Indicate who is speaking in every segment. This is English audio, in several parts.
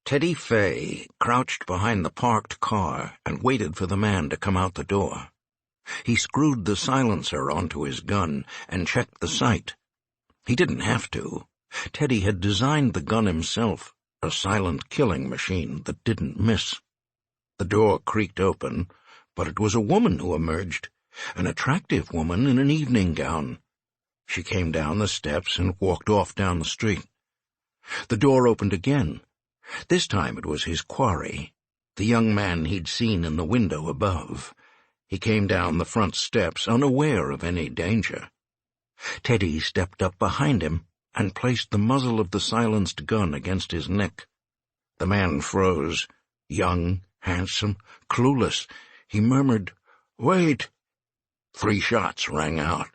Speaker 1: Teddy Fay crouched behind the parked car and waited for the man to come out the door. He screwed the silencer onto his gun and checked the sight. He didn't have to. Teddy had designed the gun himself, a silent killing machine that didn't miss. The door creaked open, but it was a woman who emerged, an attractive woman in an evening gown. She came down the steps and walked off down the street. The door opened again. This time it was his quarry, the young man he'd seen in the window above. He came down the front steps, unaware of any danger. Teddy stepped up behind him and placed the muzzle of the silenced gun against his neck. The man froze, young, handsome, clueless. He murmured, "Wait." 3 shots rang out.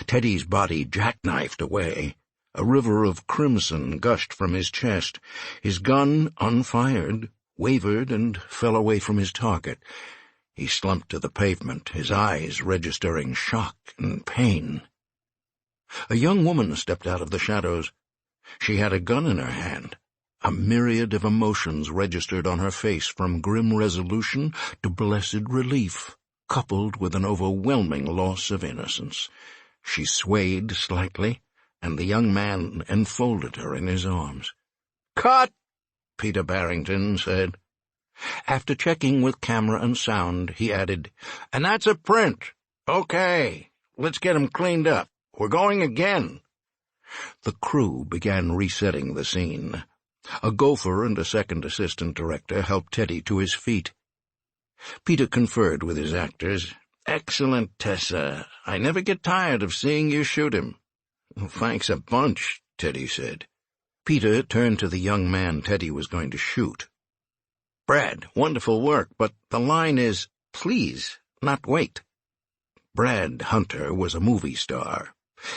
Speaker 1: Teddy's body jackknifed away. A river of crimson gushed from his chest. His gun, unfired, wavered and fell away from his target. He slumped to the pavement, his eyes registering shock and pain. A young woman stepped out of the shadows. She had a gun in her hand. A myriad of emotions registered on her face, from grim resolution to blessed relief, coupled with an overwhelming loss of innocence. She swayed slightly, and the young man enfolded her in his arms. "Cut!" Peter Barrington said. After checking with camera and sound, he added, "And that's a print. Okay, let's get him cleaned up. We're going again." The crew began resetting the scene. A gopher and a second assistant director helped Teddy to his feet. Peter conferred with his actors. "Excellent, Tessa. I never get tired of seeing you shoot him." "Thanks a bunch," Teddy said. Peter turned to the young man Teddy was going to shoot. "Brad, wonderful work, but the line is, please, not wait." Brad Hunter was a movie star.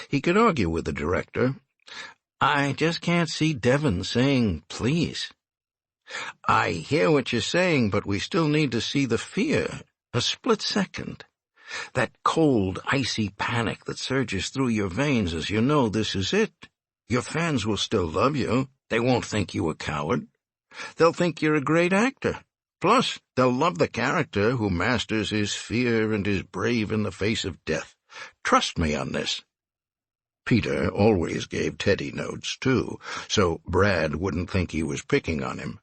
Speaker 1: He could argue with the director. "I just can't see Devon saying please." "I hear what you're saying, but we still need to see the fear, a split second. That cold, icy panic that surges through your veins as you know this is it. Your fans will still love you. They won't think you a coward. They'll think you're a great actor. Plus, they'll love the character who masters his fear and is brave in the face of death. Trust me on this." Peter always gave Teddy notes, too, so Brad wouldn't think he was picking on him.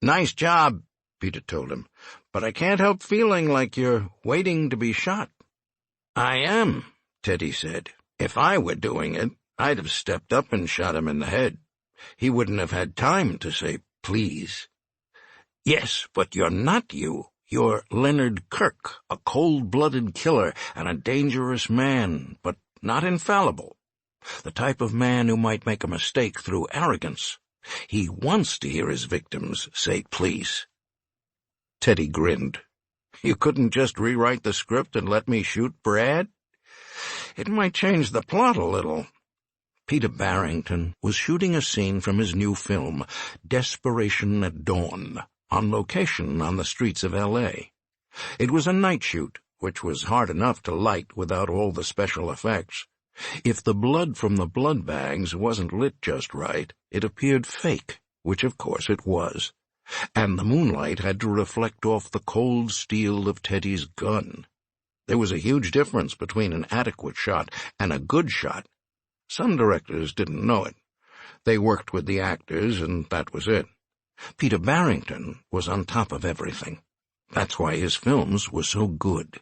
Speaker 1: "Nice job," Peter told him, "but I can't help feeling like you're waiting to be shot." "I am," Teddy said. "If I were doing it, I'd have stepped up and shot him in the head. He wouldn't have had time to say please." "Yes, but you're not you. You're Leonard Kirk, a cold-blooded killer and a dangerous man, but not infallible. The type of man who might make a mistake through arrogance. He wants to hear his victims say please." Teddy grinned. "You couldn't just rewrite the script and let me shoot Brad? It might change the plot a little." Peter Barrington was shooting a scene from his new film, Desperation at Dawn, on location on the streets of L.A. It was a night shoot, which was hard enough to light without all the special effects. If the blood from the blood bags wasn't lit just right, it appeared fake, which of course it was. And the moonlight had to reflect off the cold steel of Teddy's gun. There was a huge difference between an adequate shot and a good shot. Some directors didn't know it. They worked with the actors, and that was it. Peter Barrington was on top of everything. That's why his films were so good.